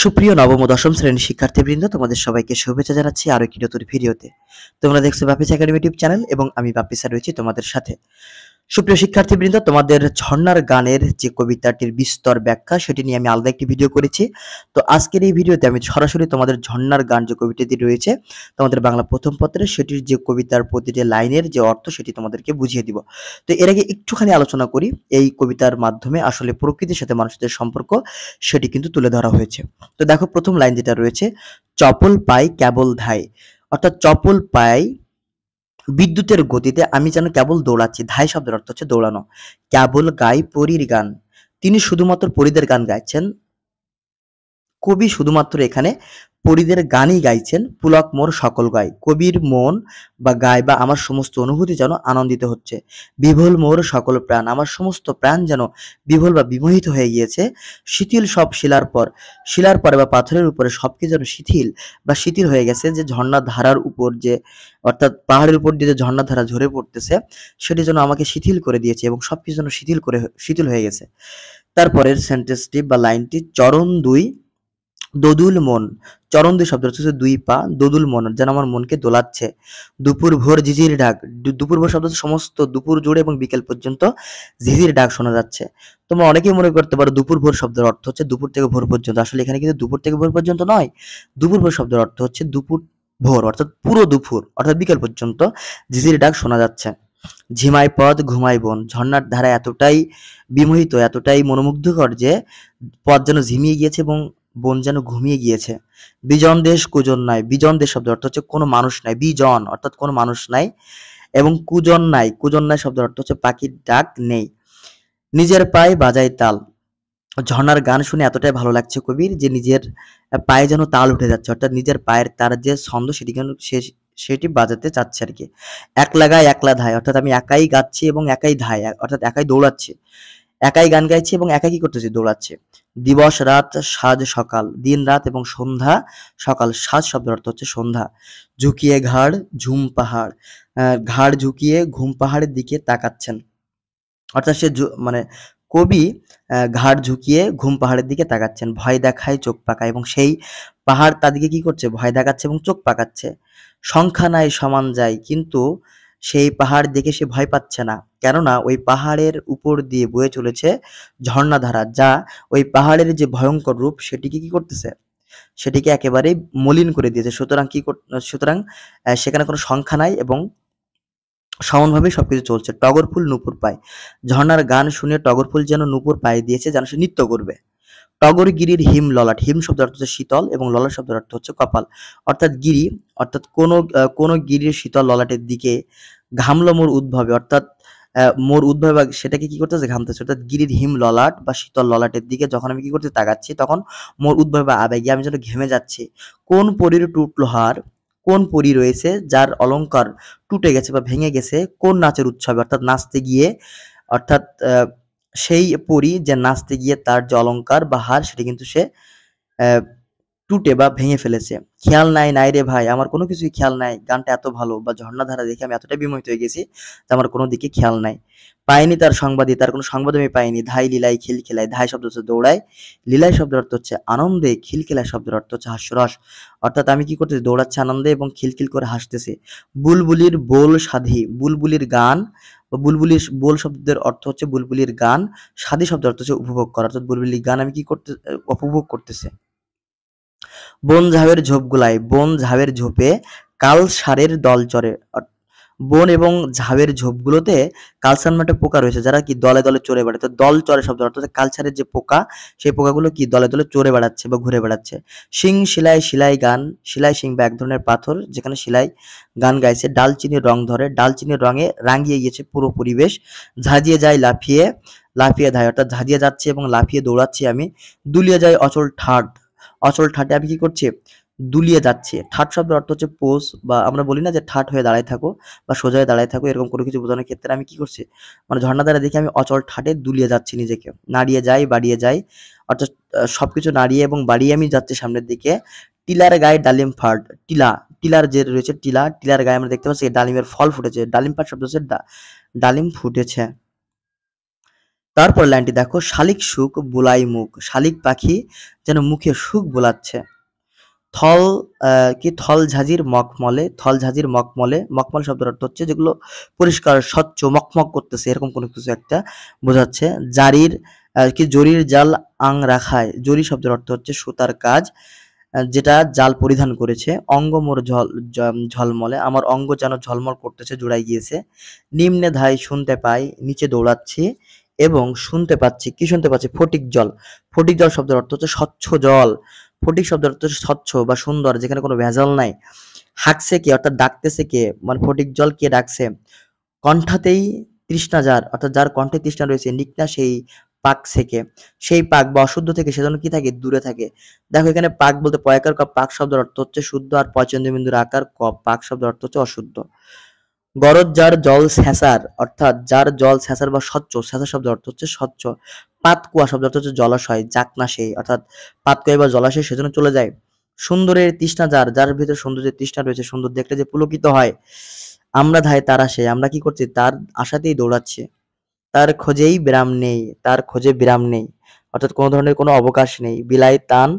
সুপ্রিয় নবম ও দশম শ্রেণীর শিক্ষার্থীবৃন্দ, তোমাদের সবাইকে শুভেচ্ছা জানাচ্ছি আরো একটি নতুন ভিডিওতে। তোমরা দেখছো বাপিস একাডেমি ইউটিউব চ্যানেল এবং আমি বাপিস স্যার রয়েছি তোমাদের সাথে। সুপ্রিয় শিক্ষার্থীবৃন্দ, তোমাদের ঝর্ণার গানের যে কবিতাটির বিস্তর ব্যাখ্যা সেটি নিয়ে আমি আলাদা একটি ভিডিও করেছি। তো আজকের এই ভিডিওতে আমি সরাসরি তোমাদের ঝর্ণার গান যে কবিতাটি রয়েছে তোমাদের বাংলা প্রথম পত্রে, সেটির যে কবিতার প্রতিটি লাইনের যে অর্থ সেটি তোমাদেরকে বুঝিয়ে দিব। তো এর আগে একটুখানি আলোচনা করি, এই কবিতার মাধ্যমে আসলে প্রকৃতির সাথে মানুষদের সম্পর্ক সেটি কিন্তু তুলে ধরা হয়েছে। তো দেখো, প্রথম লাইন যেটা রয়েছে, চপল পাই কেবল ধাই, অর্থাৎ চপল পাই বিদ্যুতের গতিতে আমি যেন কেবল দৌড়াচ্ছি। ধাই শব্দের অর্থ হচ্ছে দৌড়ানো। কেবল গাই পরীর গান, তিনি শুধুমাত্র পরীদের গান গাইছেন। কবি শুধুমাত্র এখানে পরীদের গানই গাইছেন। পুলক মোর সকল গায়, কবির মন বা গায় বা আমার সমস্ত অনুভূতি যেন আনন্দিত হচ্ছে। বিভোল মোর সকল প্রাণ, আমার সমস্ত প্রাণ যেন বিভোল বা বিমোহিত হয়ে গিয়েছে। শিথিল সব শিলার পরে বা পাথরের উপরে সবকিছু যেন শিথিল হয়ে গেছে। যে ঝর্ণার ধারার উপর যে, অর্থাৎ পাহাড়ের উপর দিয়ে যে ঝর্ণার ধারা ঝরে পড়তেছে, সেটি যেন আমাকে শিথিল করে দিয়েছে এবং সবকিছু যেন শিথিল হয়ে গেছে। তারপরের সেন্টেন্সটি বা লাইনটি, চরণ দুই দোদুল মন, চরণ দুই শব্দ হচ্ছে দুই পা, দোদুল মন যেন আমার মনকে দোলাচ্ছে। দুপুর ভোর ঝিঝির ডাক, দুপুর ভোর শব্দ হচ্ছে সমস্ত দুপুর জুড়ে এবং বিকেল পর্যন্ত ঝিঝির ডাক শোনা যাচ্ছে। তোমরা অনেকেই মনে করতে পারো দুপুর ভোর শব্দের অর্থ হচ্ছে দুপুর থেকে ভোর পর্যন্ত। আসলে এখানে কিন্তু দুপুর থেকে ভোর পর্যন্ত নয়। দুপুর ভোর শব্দের অর্থ হচ্ছে দুপুর ভোর, অর্থাৎ পুরো দুপুর অর্থাৎ বিকেল পর্যন্ত ঝিঝির ডাক শোনা যাচ্ছে। ঝিমাই পথ ঘুমাই বন, ঝর্ণার ধারা এতটাই বিমোহিত, এতটাই মনোমুগ্ধকর যে পথ যেন ঝিমিয়ে গিয়েছে এবং বন যেন ঘুমিয়ে গিয়েছে। বিজন দেশ কুজন নাই, বিজন দেশ শব্দের অর্থ হচ্ছে কোনো মানুষ নাই। বিজন অর্থাৎ কোনো মানুষ নাই এবং কুজন নাই শব্দের অর্থ হচ্ছে পাখির ডাক নেই। নিজের পায়ে বাজাই তাল, ঝর্ণার গান শুনে এতটাই ভালো লাগছে কবির যে নিজের পায়ে যেন তাল উঠে যাচ্ছে, অর্থাৎ নিজের পায়ের তার যে ছন্দ সেটি যেন সেটি বাজাতে চাচ্ছে আর কি। একলা গায় একলা ধায়, অর্থাৎ আমি একাই গাচ্ছি এবং একাই ধায়, অর্থাৎ একাই দৌড়াচ্ছি। একাই গান গাইছি এবং একাই কি করতেছি, দৌড়াচ্ছে। দিবস রাত সাজ সকাল, দিন রাত এবং সন্ধ্যা সকাল। সাজ শব্দের অর্থ হচ্ছে সন্ধ্যা। ঝুঁকিয়ে ঘাড় ঝুম পাহাড়, ঘাড় ঝুঁকিয়ে ঘুম পাহাড়ের দিকে তাকাচ্ছেন, অর্থাৎ মানে কবি ঘাড় ঝুঁকিয়ে ঘুম পাহাড়ের দিকে তাকাচ্ছেন। ভয় দেখায় চোখ পাকায়, এবং সেই পাহাড় তাদেরকে কি করছে, ভয় দেখাচ্ছে এবং চোখ পাকাচ্ছে। সংখ্যা নাই সমান যায়, কিন্তু সেই পাহাড় দেখে সে ভয় পাচ্ছে না, কেননা ওই পাহাড়ের উপর দিয়ে বয়ে চলেছে ঝর্ণাধারা, যা ওই পাহাড়ের যে ভয়ঙ্কর রূপ সেটিকে কি করতেছে, সেটিকে একেবারেই মলিন করে দিয়েছে। সুতরাং সেখানে কোনো সংখ্যা নাই এবং সমানভাবে সবকিছু চলছে। টগর ফুল নূপুর পায়, ঝর্ণার গান শুনে টগর ফুল যেন নূপুর পায়ে দিয়েছে, যেন সে নৃত্য করবে। টগর গিরির হিম ললাট, হিম শব্দের অর্থ হচ্ছে শীতল এবং ললাট শব্দের অর্থ হচ্ছে কপাল। অর্থাৎ গিরি, অর্থাৎ কোনো গিরির শীতল ললাটের দিকে ঘামলো মোর উদ্ভবে, অর্থাৎ মোর উদ্ভবে বা সেটাকে কি করতেছে, ঘামতেছে। অর্থাৎ গিরির হিম ললাট বা শীতল ললাটের দিকে যখন আমি কি করতে তাকাচ্ছি, তখন মোর উদ্ভবে বা আবেগে আমি যেন ঘেমে যাচ্ছি। কোন পরীর টুটলো হার, কোন পরী রয়েছে যার অলংকার টুটে গেছে বা ভেঙে গেছে কোন নাচের উৎসবে, অর্থাৎ নাচতে গিয়ে, অর্থাৎ সেই পরী যে নাচতে গিয়ে তার যে অলংকার বা হার সেটি কিন্তু সে আহ, টুটে বা ভেঙে ফেলেছে। খেয়াল নাই নাই রে ভাই, আমার কোনো কিছুই খেয়াল নাই। গানটা এত ভালো বা ঝর্ণাধারা দেখে আমি এতটাই বিমোহিত হয়ে গেছি যে আমার কোনো দিকে খেয়াল নাই। পাইনি তার সংবাদই, তার কোনো সংবাদ আমি পাইনি। ধাই লীলাই খিল খেলায়, ধাই শব্দ হচ্ছে দৌড়ায়, লীলাই শব্দের অর্থ হচ্ছে আনন্দে, খিলখিলাই শব্দের অর্থ হচ্ছে হাস্যরস। অর্থাৎ আমি কি করতেছি, দৌড়াচ্ছি আনন্দে এবং খিলখিল করে হাসতেছি। বুলবুলির বোল সাধি, বুলবুলির গান বা বুলবুলির বোল শব্দের অর্থ হচ্ছে বুলবুলির গান, সাধি শব্দের অর্থ হচ্ছে উপভোগ করা, অর্থাৎ বুলবুলির গান আমি কি করতে উপভোগ করতেছে। বন ঝাউয়ের ঝোপগুলায়, বন ঝাউয়ের ঝোপে কাল ষাঁড়ের দল চরে, বন এবং ঝাউয়ের ঝোপগুলোতে কালসান একটা পোকা রয়েছে যারা কি দলে দলে চড়ে বেড়াচ্ছে। দল চরে শব্দ অর্থ হচ্ছে কালসারের যে পোকা, সেই পোকাগুলো কি দলে দলে চড়ে বেড়াচ্ছে বা ঘুরে বেড়াচ্ছে। শিং শিলাই শিলাই গান, শিলাই শিং বা এক ধরনের পাথর যেখানে শিলাই গান গাইছে। ডালচিনির রং ধরে, ডালচিনির রঙে রাঙিয়ে গিয়েছে পুরো পরিবেশ। ঝাঁঝিয়ে যায় লাফিয়ে লাফিয়ে ধায়, অর্থাৎ ঝাঁঝিয়ে যাচ্ছে এবং লাফিয়ে দৌড়াচ্ছি আমি। দুলিয়ে যায় অচল ঠাট, অচল ঠাটে আমি কি করছি, দুলিয়ে যাচ্ছে। ঠাট শব্দের অর্থ হচ্ছে পোজ, বা আমরা বলি না যে ঠাট হয়ে দাঁড়ায় থাকো বা সোজা হয়ে দাঁড়ায় থাকো, এরকম কোনো কিছু বোঝানোর ক্ষেত্রে আমি কি করছি, মানে ঝর্ণা দ্বারা দেখে আমি অচল ঠাটে দুলিয়ে যাচ্ছি নিজেকে। নাড়িয়ে যাই বাড়িয়ে যাই, অর্থাৎ সবকিছু নাড়িয়ে এবং বাড়িয়ে আমি যাচ্ছি সামনের দিকে। টিলার গায়ে ডালিম ফাট, টিলার যে রয়েছে টিলার গায়ে আমরা দেখতে পাচ্ছি ডালিমের ফল ফুটেছে। ডালিম ফাট শব্দ হচ্ছে ডালিম ফুটেছে। তারপর লাইনটি দেখো, শালিক সুখ বুলাই মুখ, শালিক পাখি যেন মুখে সুখ বোলাচ্ছে। থল কি থল ঝাঁঝির মখমলে, থল ঝাঁঝির মখমলে, মখমল শব্দের অর্থ হচ্ছে যেগুলো পরিষ্কার স্বচ্ছ মকমক করতেছে এরকম কোনো কিছু একটা বোঝাচ্ছে। জারির কি জরির জাল আং রাখায়, জরি শব্দের অর্থ হচ্ছে সুতার কাজ, যেটা জাল পরিধান করেছে। অঙ্গ মোর ঝলমলে, আমার অঙ্গ যেন ঝলমল করতেছে, জুড়াই গিয়েছে। নিম্নে ধাই শুনতে পাই, নিচে দৌড়াচ্ছি এবং শুনতে পাচ্ছি, কি শুনতে পাচ্ছি? ফটিক জল। ফটিক জল শব্দের অর্থ হচ্ছে স্বচ্ছ জল। ফটিক শব্দের অর্থ হচ্ছে স্বচ্ছ বা সুন্দর, যেখানে কোনো ভেজাল নাই। হাঁকছে কে, অর্থাৎ ডাকতেছে কে, মানে ফটিক জল কে ডাকছে। কণ্ঠাতেই তৃষ্ণা যার, অর্থাৎ যার কণ্ঠে তৃষ্ণা রয়েছে, নিকনা সেই পাক থেকে, সেই পাক বা অশুদ্ধ থেকে সেজন্য কি থাকে? দূরে থাকে। দেখো এখানে পাক বলতে পয়াকার ক, পাক শব্দের অর্থ হচ্ছে শুদ্ধ, আর পয়চন্দ্রবিন্দুর আকার ক, পাক শব্দের অর্থ হচ্ছে অশুদ্ধ। গরজ যার জল স্যাঁচার, অর্থাৎ যার জল স্যাঁচার বা স্বচ্ছ, স্যাঁচার শব্দের অর্থ হচ্ছে স্বচ্ছ। পাতকুয়া শব্দের অর্থ হচ্ছে জলাশয়, যাকনা সেই, অর্থাৎ পাতকুয়া বা জলাশয় সেজন্য চলে যায়। সুন্দরের তৃষ্ণা যার, যার ভিতরে সৌন্দর্যের তৃষ্ণা রয়েছে, সুন্দর দেখলে যে পুলকিত হয়। আমরা ধায় তার আসে, আমরা কি করছি? তার আশাতেই দৌড়াচ্ছি। তার খোঁজেই বিরাম নেই, তার খোঁজে বিরাম নেই, অর্থাৎ কোনো ধরনের কোনো অবকাশ নেই। বিলাই তান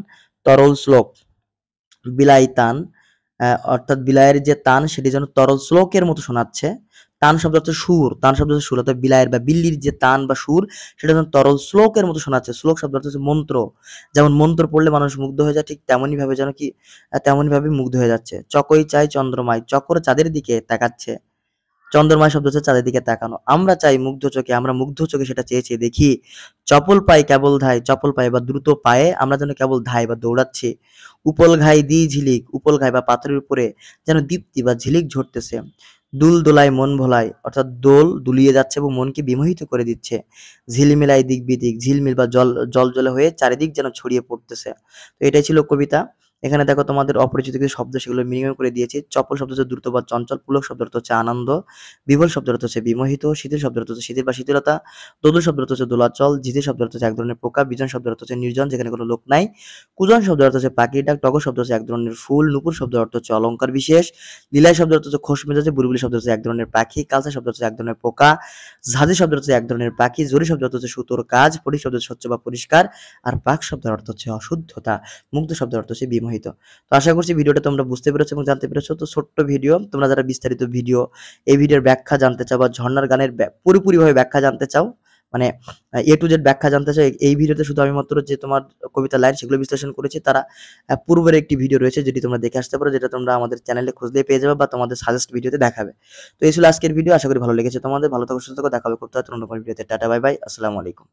তরল শ্লোক, বিলাই তান অর্থাৎ বিলায়ের যে তান সেটি যেন তরল শ্লোকের মতো শোনাচ্ছে। তান শব্দ হচ্ছে সুর, তান শব্দ হচ্ছে সুর, অর্থাৎ বিলায়ের বা বিল্লির যে তান বা সুর সেটা যেন তরল শ্লোকের মতো শোনাচ্ছে। শ্লোক শব্দ হচ্ছে মন্ত্র, যেমন মন্ত্র পড়লে মানুষ মুগ্ধ হয়ে যায়, ঠিক তেমনই ভাবে যেন কি তেমনই ভাবে মুগ্ধ হয়ে যাচ্ছে। চকই চাই চন্দ্রমায়, চক্র চাঁদের দিকে তাকাচ্ছে। চন্দ্রমা শব্দ হচ্ছে চাঁদের দিকে তাকানো। আমরা চাই মুগ্ধ চোখে, আমরা মুগ্ধ চোখে সেটা চেয়ে চেয়ে দেখি। চপল পায়ে কেবল ধায়, চপল পায়ে বা দ্রুত পায়ে আমরা যেন কেবল ধাই বা দৌড়াচ্ছি। উপল ঘাই দি ঝিলিক, উপল ঘাই বা পাথরের উপরে যেন দীপ্তি বা ঝিলিক ঝরতেছে। দুল দোলায় মন ভোলায়, অর্থাৎ দোল দুলিয়ে যাচ্ছে এবং মনকে বিমোহিত করে দিচ্ছে। ঝিলমিলাই দিক বিদিক, ঝিলমিল বা জল জল জলে হয়ে চারিদিক যেন ছড়িয়ে পড়তেছে। তো এটাই ছিল কবিতা। এখানে দেখো তোমাদের অপরিচিত কিছু শব্দ, সেগুলো মিনিমাম করে দিয়েছি। চপল শব্দ হচ্ছে দ্রুত বা চঞ্চল, পুলক শব্দ অর্থ হচ্ছে আনন্দ, বিভোল শব্দের অর্থ হচ্ছে বিমোহিত, শিথিল শব্দের অর্থ হচ্ছে শিথিল বা শিথিলতা, দোদুল শব্দের অর্থ হচ্ছে দোলাচল, ঝিঝি শব্দের অর্থ হচ্ছে এক ধরনের পোকা, বিজন শব্দের অর্থ হচ্ছে নির্জন, যেখানে কোনো লোক নাই, কুজন শব্দের অর্থ হচ্ছে পাখির ডাক, টগর শব্দ হচ্ছে এক ধরনের ফুল, নুপুর শব্দের অর্থ হচ্ছে অলংকার বিশেষ, লীলাই শব্দের অর্থ হচ্ছে খোশ মেজাজে, বুলবুলি শব্দ হচ্ছে এক ধরনের পাখি, কালচা শব্দ হচ্ছে এক ধরনের পোকা, ঝাঁঝি শব্দের অর্থ হচ্ছে এক ধরনের পাখি, জরি শব্দের অর্থ হচ্ছে সুতোর কাজ, ফটিক শব্দ হচ্ছে স্বচ্ছ বা পরিষ্কার, আর পাক শব্দের অর্থ হচ্ছে অশুদ্ধতা, মুগ্ধ শব্দের অর্থ হচ্ছে বিমোহিত। তো আশা করছি ভিডিওটা তোমরা বুঝতে পেরেছো এবং জানতে পেরেছো। তো ছোট্ট ভিডিও, তোমরা যারা বিস্তারিত ভিডিও, এই ভিডিওর ব্যাখ্যা জানতে চাও বা ঝর্ণার গানের পুরোপুরিভাবে ব্যাখ্যা জানতে চাও, মানে এ টু জেড ব্যাখ্যা জানতে চাও, এই ভিডিওতে শুধু আমি মাত্র যে তোমার কবিতা লাইন সেগুলো বিশ্লেষণ করেছি, তারা পূর্বের একটি ভিডিও রয়েছে যেটি তোমরা দেখে আসতে পারো, যেটা তোমরা আমাদের চ্যানেলে খুঁজলে পেয়ে যাবে বা তোমাদের সাজেস্ট ভিডিওতে দেখাবে। তো এই ছিল আজকের ভিডিও, আশা করি ভালো লেগেছে তোমাদের। ভালো থাকো, সুস্থ থাকো, দেখা হবে খুব তাড়াতাড়ি অন্য কোনো ভিডিওতে। টাটা, বাই বাই, আসসালামু আলাইকুম।